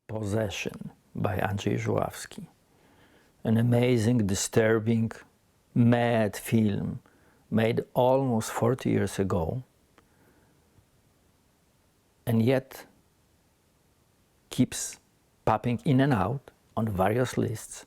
Possession by Andrzej Żuławski. An amazing, disturbing, mad film made almost 40 years ago, and yet keeps popping in and out on various lists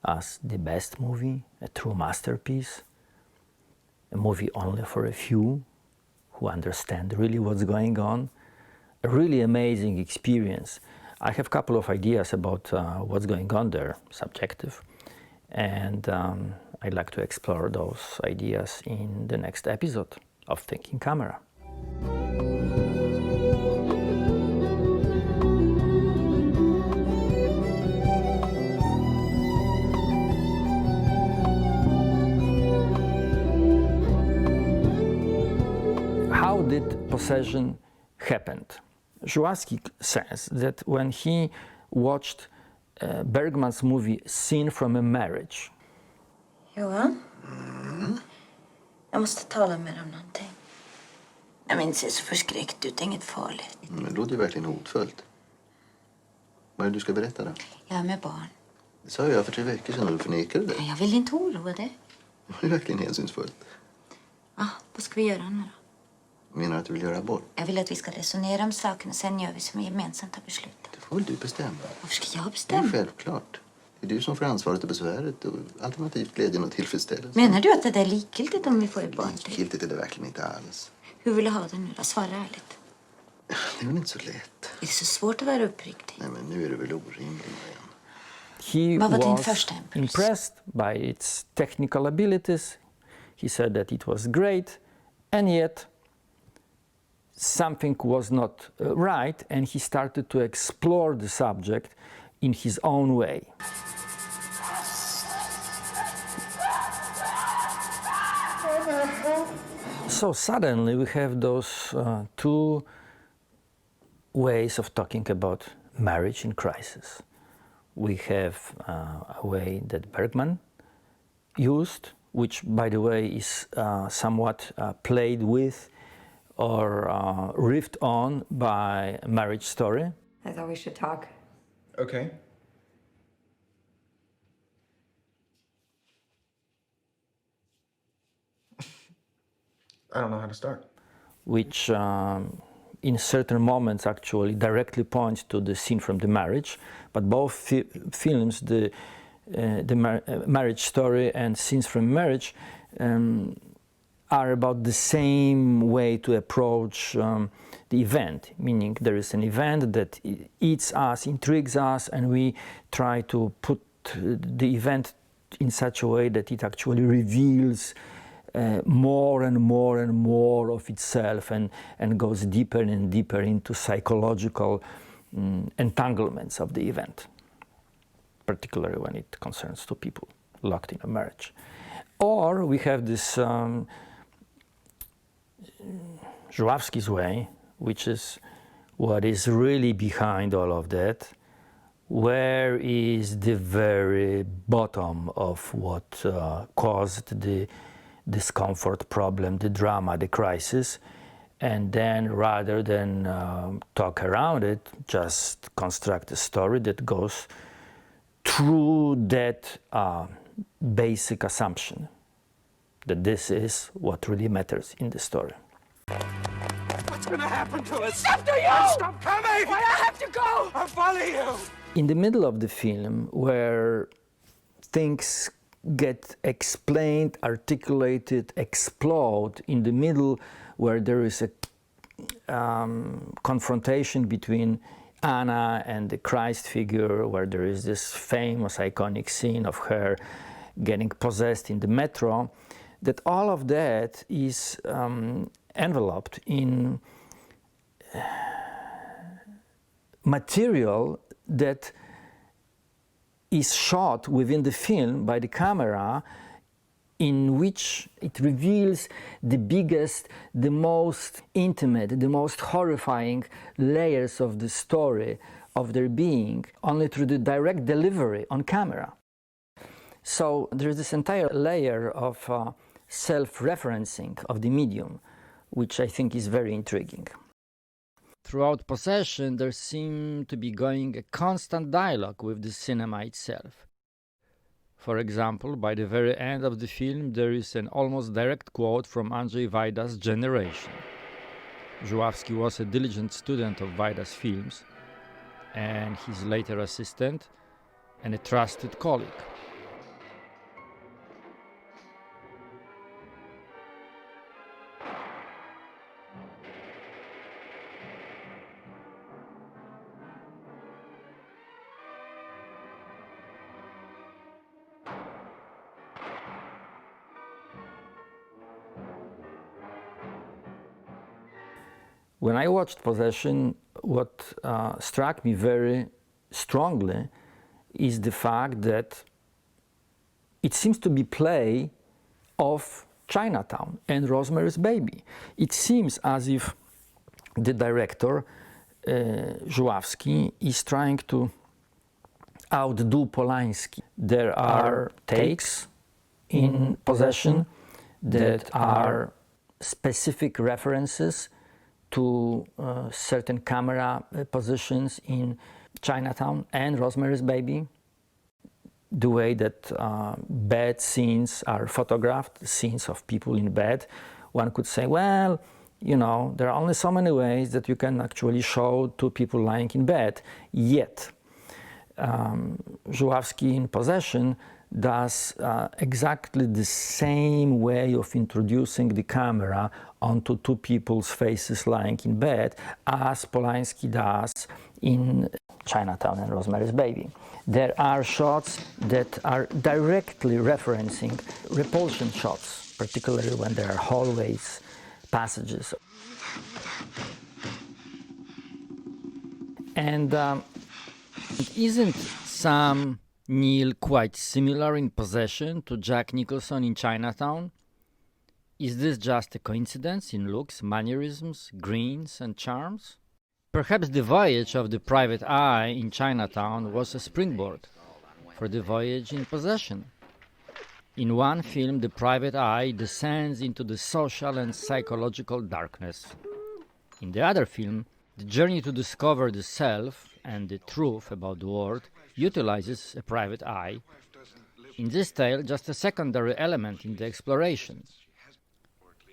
as the best movie, a true masterpiece, a movie only for a few who understand really what's going on, a really amazing experience. I have a couple of ideas about what's going on there, subjective, and I'd like to explore those ideas in the next episode of Thinking Camera. How did possession happen? Żuławski says that when he watched Bergmans movie Scene from a Marriage. Johan? Jag måste tala med dig om någonting. Jag minns det så förskräckt ut, inget farligt. Men det låter ju verkligen hotfullt. Vad är det du ska berätta då? Jag är med barn. Det sa jag för 3 veckor sedan och du förnekade det. Jag vill inte oroa dig. Det var ju verkligen hänsynsfullt. Ja, vad ska vi göra nu då? Menar du att du vill göra abort? Jag vill att vi ska resonera om saken och sen gör vi som vi gemensamt har beslutat. Det får väl du bestämma. Varför ska jag Det är bestämma? självklart. Det är du som får ansvaret och besväret och alternativt glädjen och tillfredsställelsen. Menar du att det är likgiltigt om vi får ett barn till? Likgiltigt är det verkligen inte alls. Hur vill du ha det nu då? Svara ärligt. Det är väl inte så lätt. Är det så svårt att vara uppriktig? Nej, men nu är du väl orimlig, Marianne. He Vad var din was första impuls? impressed by its technical abilities. He said that it was great, and yet something was not right, and he started to explore the subject in his own way. So suddenly we have those two ways of talking about marriage in crisis. We have a way that Bergman used, which, by the way, is somewhat played with or riffed on by Marriage Story. I thought we should talk. Okay. I don't know how to start. Which in certain moments actually directly points to the scene from the marriage, but both films, the Marriage Story and Scenes from Marriage, are about the same way to approach the event, meaning there is an event that eats us, intrigues us, and we try to put the event in such a way that it actually reveals more and more and more of itself and goes deeper and deeper into psychological entanglements of the event, particularly when it concerns two people locked in a marriage. Or we have this Żuławski's way, which is what is really behind all of that. Where is the very bottom of what caused the discomfort problem, the drama, the crisis, and then rather than talk around it, just construct a story that goes through that basic assumption that this is what really matters in the story. What's gonna happen to us? It's up to you! Stop coming! Why I have to go? I'll follow you! In the middle of the film, where things get explained, articulated, explode, in the middle where there is a confrontation between Anna and the Christ figure, where there is this famous iconic scene of her getting possessed in the metro, that all of that is enveloped in material that is shot within the film by the camera, in which it reveals the biggest, the most intimate, the most horrifying layers of the story, of their being, only through the direct delivery on camera. So there's this entire layer of self-referencing of the medium, which I think is very intriguing. Throughout Possession, there seemed to be going a constant dialogue with the cinema itself. For example, by the very end of the film, there is an almost direct quote from Andrzej Wajda's generation. Żuławski was a diligent student of Wajda's films, and his later assistant, and a trusted colleague. When I watched Possession, what struck me very strongly is the fact that it seems to be play of Chinatown and Rosemary's Baby. It seems as if the director, Żuławski, is trying to outdo Polanski. There are takes in Possession that are specific references to certain camera positions in Chinatown and Rosemary's Baby. The way that bed scenes are photographed, scenes of people in bed, one could say, well, you know, there are only so many ways that you can actually show two people lying in bed. Yet, Żuławski in Possession does exactly the same way of introducing the camera onto two people's faces lying in bed as Polanski does in Chinatown and Rosemary's Baby. There are shots that are directly referencing repulsion shots, particularly when there are hallways, passages. And isn't Sam Neill quite similar in Possession to Jack Nicholson in Chinatown? Is this just a coincidence in looks, mannerisms, greens and charms? Perhaps the voyage of the private eye in Chinatown was a springboard for the voyage in Possession. In one film, the private eye descends into the social and psychological darkness. In the other film, the journey to discover the self and the truth about the world utilizes a private eye. In this tale, just a secondary element in the exploration.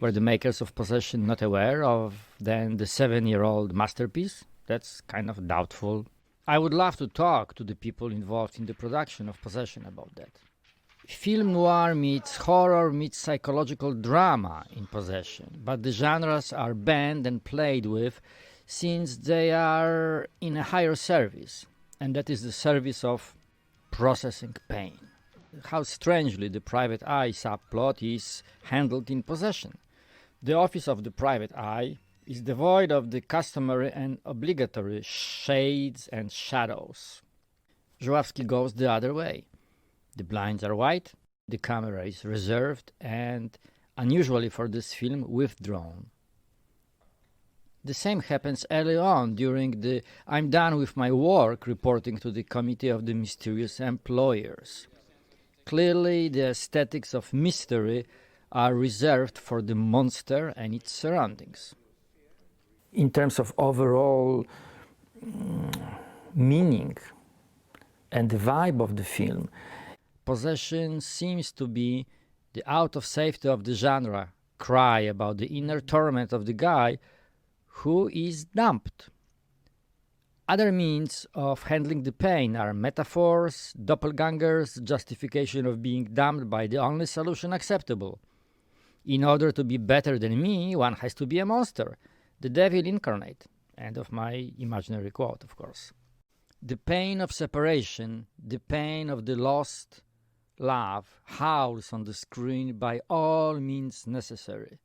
Were the makers of Possession not aware of then the 7-year-old masterpiece? That's kind of doubtful. I would love to talk to the people involved in the production of Possession about that. Film noir meets horror meets psychological drama in Possession, but the genres are banned and played with since they are in a higher service, and that is the service of processing pain. How strangely the private eye subplot is handled in Possession. The office of the private eye is devoid of the customary and obligatory shades and shadows. Żuławski goes the other way. The blinds are white, the camera is reserved and, unusually for this film, withdrawn. The same happens early on during the "I'm done with my work" reporting to the Committee of the Mysterious Employers. Clearly, the aesthetics of mystery are reserved for the monster and its surroundings. In terms of overall meaning and the vibe of the film, Possession seems to be the out of safety of the genre cry about the inner torment of the guy who is dumped. Other means of handling the pain are metaphors, doppelgangers, justification of being dumped by the only solution acceptable. In order to be better than me, one has to be a monster, the devil incarnate. End of my imaginary quote, of course. The pain of separation, the pain of the lost love, howls on the screen by all means necessary.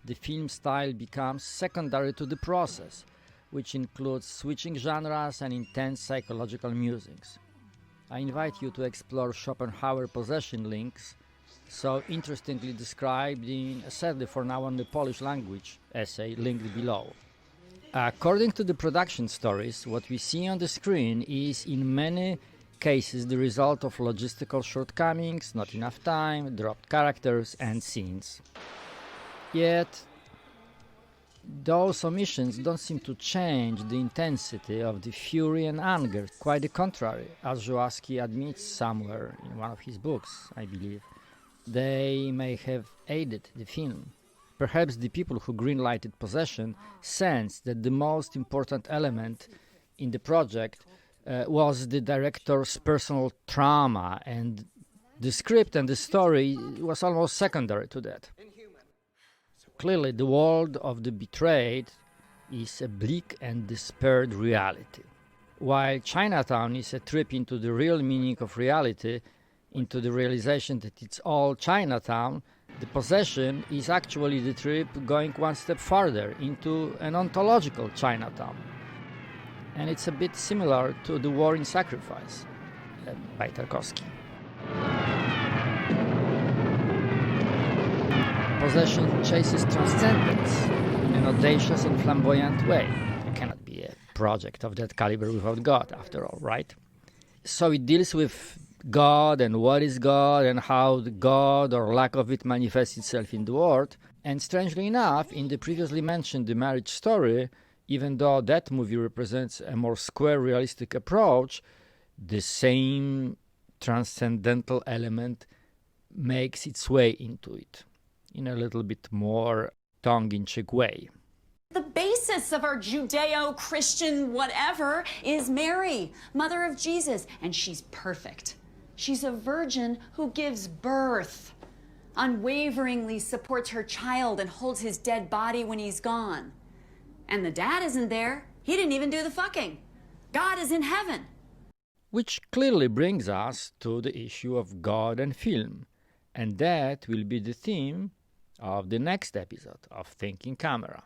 The film style becomes secondary to the process, which includes switching genres and intense psychological musings. I invite you to explore Schopenhauer Possession links, so interestingly described in a sadly for now only Polish language essay linked below. According to the production stories, what we see on the screen is in many cases the result of logistical shortcomings, not enough time, dropped characters and scenes. Yet, Those omissions don't seem to change the intensity of the fury and anger. Quite the contrary, as Zhuaski admits somewhere in one of his books, I believe. They may have aided the film. Perhaps the people who greenlighted Possession sensed that the most important element in the project was the director's personal trauma, and the script and the story was almost secondary to that. So clearly the world of the betrayed is a bleak and despaired reality, while Chinatown is a trip into the real meaning of reality, into the realization that it's all Chinatown. The Possession is actually the trip going one step further into an ontological Chinatown. And it's a bit similar to The War in Sacrifice by Tarkovsky. Possession chases transcendence in an audacious and flamboyant way. It cannot be a project of that caliber without God, after all, right? So it deals with God and what is God and how the God or lack of it manifests itself in the world. And strangely enough, in the previously mentioned The Marriage Story, even though that movie represents a more square, realistic approach, the same transcendental element makes its way into it in a little bit more tongue-in-cheek way. The basis of our Judeo-Christian whatever is Mary, mother of Jesus, and she's perfect. She's a virgin who gives birth, unwaveringly supports her child and holds his dead body when he's gone. And the dad isn't there. He didn't even do the fucking. God is in heaven. Which clearly brings us to the issue of God and film, and that will be the theme of the next episode of Thinking Camera.